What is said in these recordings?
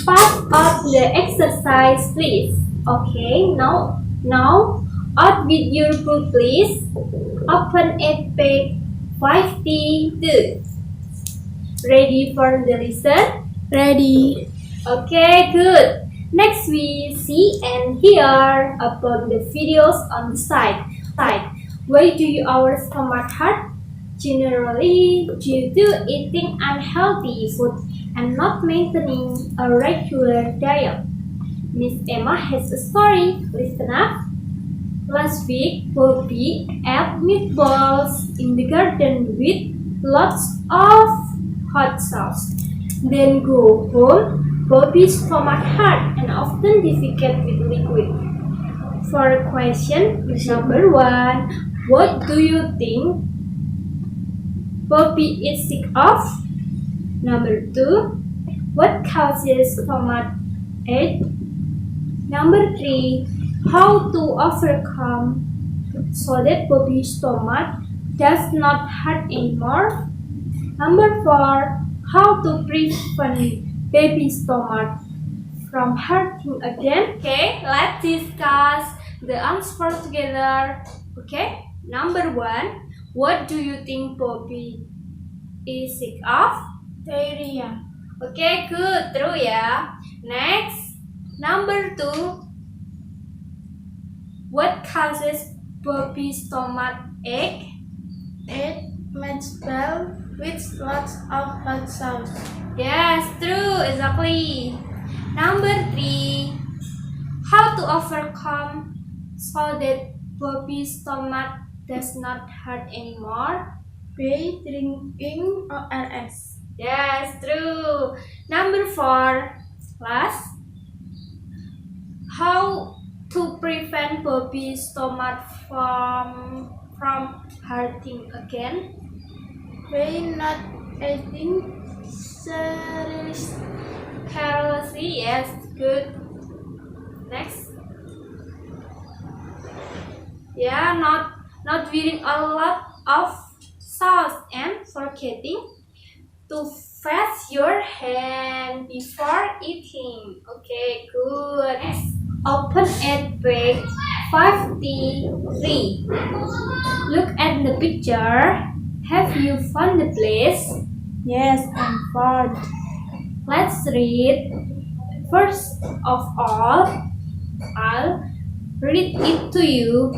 part of the exercise, please. Okay, now out with your book, please. Open at page 52. Ready for the lesson? Ready. Okay, good. Next we see and hear about the videos on the side. Why do our stomach hurt? Generally due to eating unhealthy food and not maintaining a regular diet. Miss Emma has a story. Listen up. Last week, Bobby ate meatballs in the garden with lots of hot sauce. Then go home. Bobby's stomach hurt and often defecate with liquid. For question number 1, what do you think Bobby is sick of? Number 2, what causes stomach ache? Number 3, how to overcome so that Bobby's stomach does not hurt anymore? Number 4, how to prevent baby's stomach from hurting again? Okay, let's discuss the answer together. Okay, number 1, what do you think Bobby is sick of? Diarrhea. Okay, good, true ya. Next, number 2, what causes Bobby's stomach ache? Eat meatball with lots of hot sauce. Yes, true, exactly. Number 3, how to overcome so that Bobby's stomach does not hurt anymore? By drinking ORS. Yes, true. Number 4, last, how to prevent Bobby's stomach from hurting again? By not eating cereals. Carelessly, yes, good. Next. Yeah, not wearing a lot of sauce and forgetting to wash your hand before eating. Okay, good. Next. Open at page 53. Look at the picture. Have you found the place? Yes, and food. Let's read. First of all, I'll read it to you.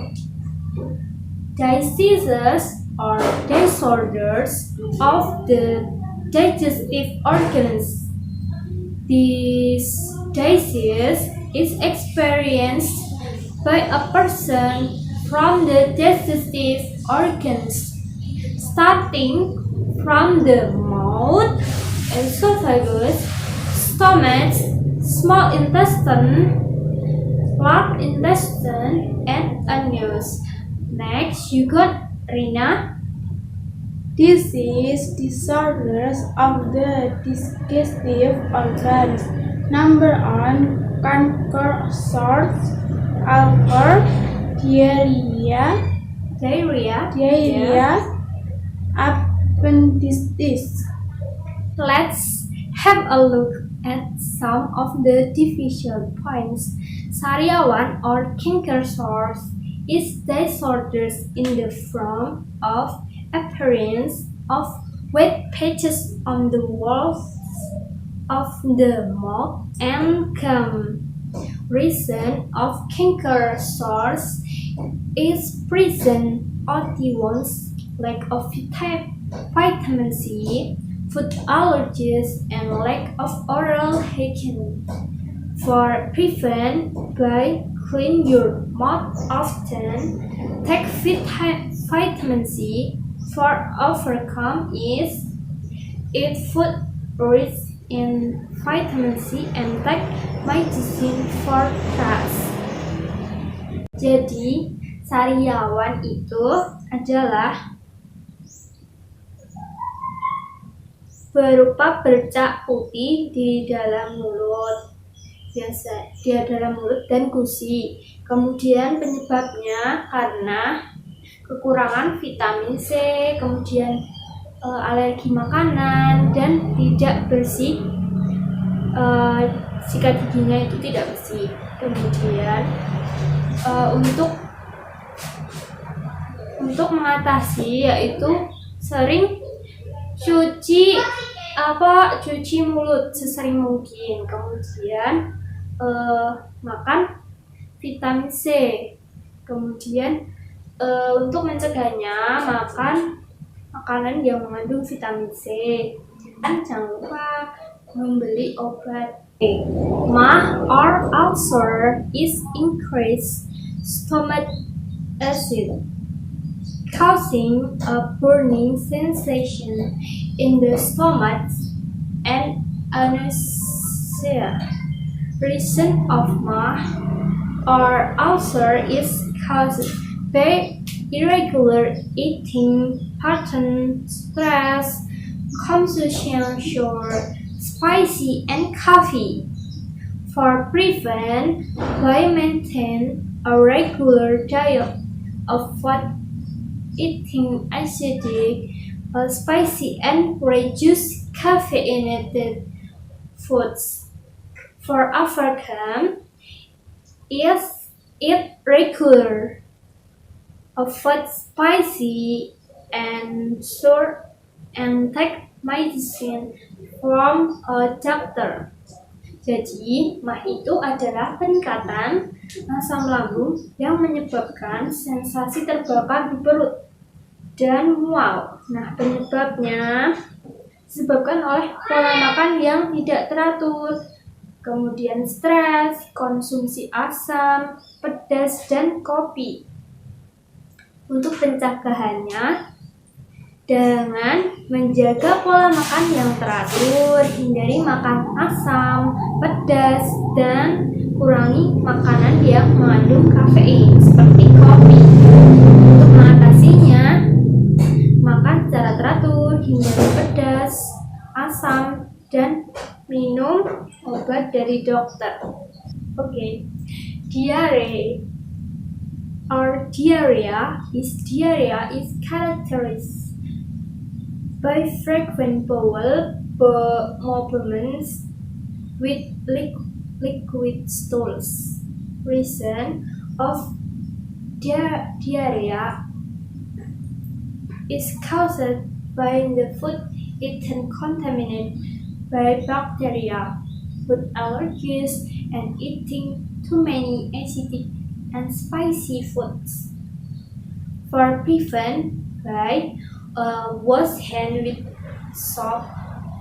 Diseases or disorders of the digestive organs. This disease is experienced by a person from the digestive organs, starting from the mouth, esophagus, stomach, small intestine, large intestine, and anus. Next, you got Rina. Disease disorders of the digestive organs. Number 1, canker sores, ulcer, diarrhea, appendicitis. Let's have a look at some of the division points. Sariawan or canker sores is disorders in the form of appearance of white patches on the walls of the mouth and gum. Reason of canker sores is present otions, lack of vitamin C, food allergies, and lack of oral hygiene. For prevent by clean your mouth often, take vitamin C. For overcome is eat food rich in vitamin C and take medicine for thrush. Jadi sariawan itu adalah berupa bercak putih di dalam mulut, dan gusi. Kemudian penyebabnya karena kekurangan vitamin C, kemudian alergi makanan dan tidak bersih sikat giginya itu tidak bersih. Kemudian untuk mengatasi yaitu sering cuci mulut sesering mungkin. Kemudian makan vitamin C. Kemudian untuk mencegahnya makan makanan yang mengandung vitamin C. Dan jangan lupa membeli obat. MAH or ulcer is increased stomach acid, causing a burning sensation in the stomach and anesthesia. Reason of MAH or ulcer is caused by irregular eating pattern, stress, consumption of sugar, spicy and coffee. For prevent, by maintain a regular diet of eating acidic, spicy and reduce caffeinated foods. For overcome, eat regular food spicy and sour and take medicine from a doctor. Jadi, MAH itu adalah peningkatan asam lambung yang menyebabkan sensasi terbakar di perut dan mual. Nah, penyebabnya disebabkan oleh pola makan yang tidak teratur, kemudian stres, konsumsi asam, pedas, dan kopi. Untuk pencegahannya, dengan menjaga pola makan yang teratur, hindari makan asam, pedas, dan kurangi makanan yang mengandung kafein seperti kopi. Untuk mengatasinya, makan secara teratur, hindari pedas, asam, dan minum obat dari dokter. Oke. Diarrhea is characterized by frequent bowel movements with liquid stools. Reason of diarrhea is caused by the food eaten contaminated by bacteria, food allergies, and eating too many acidic and spicy foods. For prevent, wash hand with soap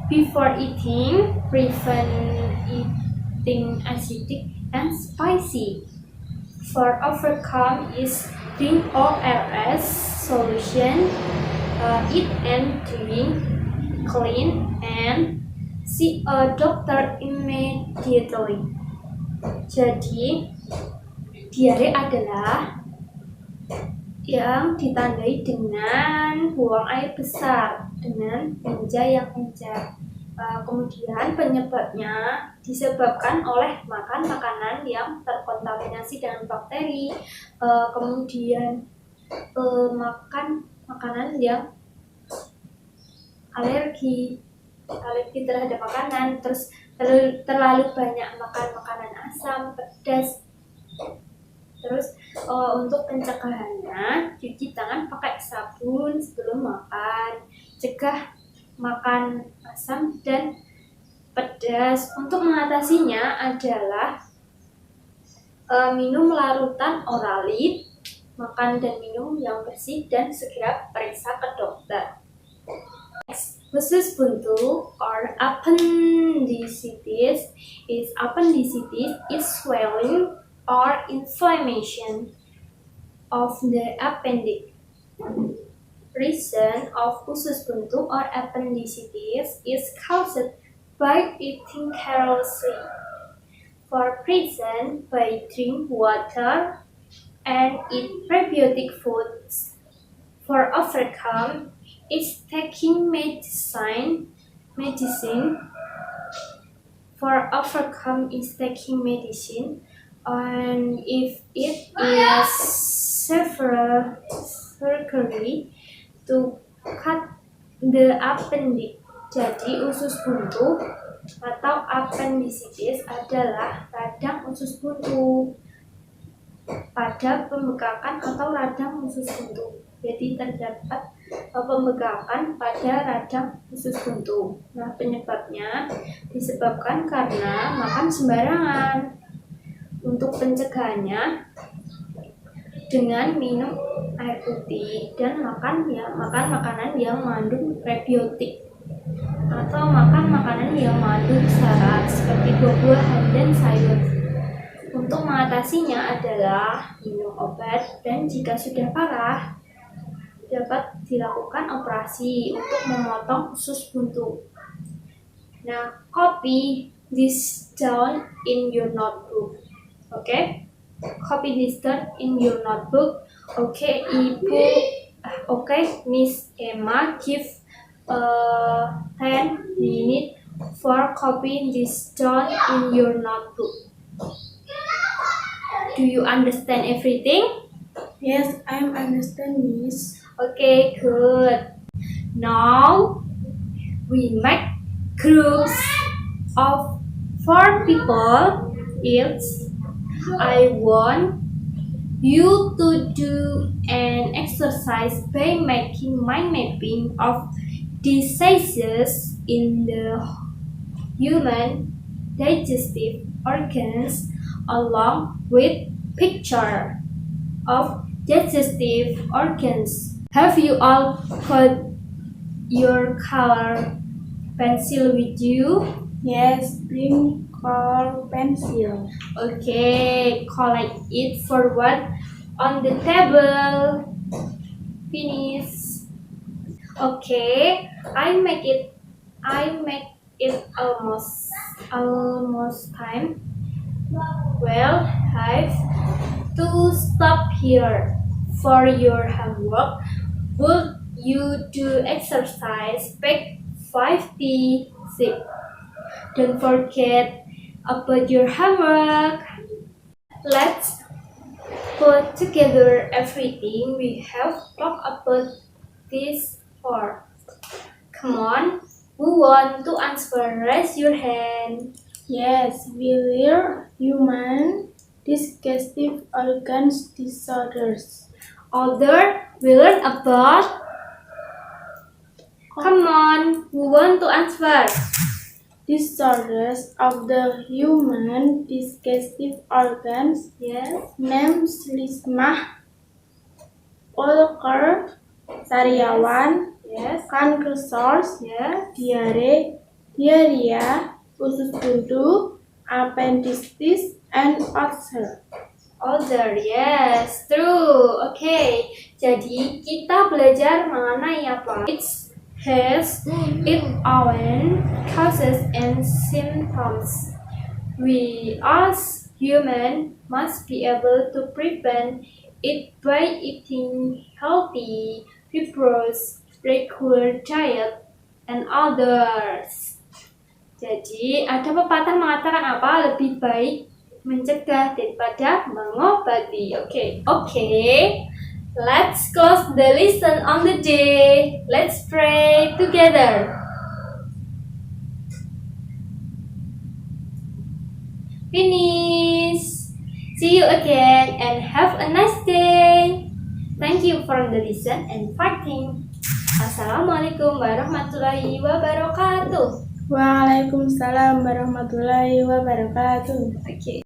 before eating, prevent eating acidic and spicy. For overcome is drink ORS solution, eat and drink clean, and see a doctor immediately. Jadi, diare adalah yang ditandai dengan buang air besar dengan kelenjar yang encer. Kemudian penyebabnya disebabkan oleh makan makanan yang terkontaminasi dengan bakteri, kemudian makan makanan yang alergi terhadap makanan, terus terlalu banyak makan makanan asam, pedas. Terus untuk pencegahannya, cuci tangan pakai sabun sebelum makan, cegah makan asam dan pedas. Untuk mengatasinya adalah minum larutan oralit, makan dan minum yang bersih, dan segera periksa ke dokter. Next, usus buntu or appendicitis is swelling or inflammation of the appendix. Reason of usus buntu or appendicitis is caused by eating carelessly. For prevention, by drink water and eat prebiotic foods. For overcome, is taking medicine. For overcome is taking medicine. And if it is several surgery to cut the appendix. Jadi usus buntu atau appendicitis adalah radang usus buntu pada pembekakan atau radang usus buntu. Jadi terdapat pembekakan pada radang usus buntu. Nah, penyebabnya disebabkan karena makan sembarangan. Untuk pencegahannya dengan minum air putih dan makan makanan yang mengandung prebiotik atau makan makanan yang mengandung syarat seperti buah-buahan dan sayur. Untuk mengatasinya adalah minum obat dan jika sudah parah dapat dilakukan operasi untuk memotong usus buntu. Nah, copy this down in your notebook. Okay? Copy this down in your notebook. Okay, Miss Emma, give 10 minutes for copying this down in your notebook. Do you understand everything? Yes, I understand, Miss. Okay, good. Now we make groups of 4 people each. I want you to do an exercise by making mind mapping of diseases in the human digestive organs along with picture of digestive organs. Have you all got your color pencil with you? Yes, bring color pencil. Okay, collect it forward on the table. Finish. Okay, I make it almost time. Well, have to stop here for your homework. Would you do exercise page 56? Don't forget about your homework. Let's put together everything we have talked about this for. Come on, who want to answer? Raise your hand. Yes, we learn human digestive organs disorders. Other, we learn about. Come on, who want to answer? Disorders of the human digestive organs, Yes. names Lismah, Ulker, Sariawan, Yes. canker sores, Yes. diarrhea, usus buntu, appendicitis, and ulcer. Older, yes, true. Okay, jadi kita belajar mengenai apa? It has its own causes and symptoms. We as human must be able to prevent it by eating healthy, vigorous, regular diet, and others. Jadi ada pepatah mengatakan apa? Lebih baik mencegah daripada mengobati. Okay. Let's close the lesson on the day. Let's pray together. Finish. See you again and have a nice day. Thank you for the listen and fighting. Assalamualaikum warahmatullahi wabarakatuh. Waalaikumsalam warahmatullahi wabarakatuh. Okay.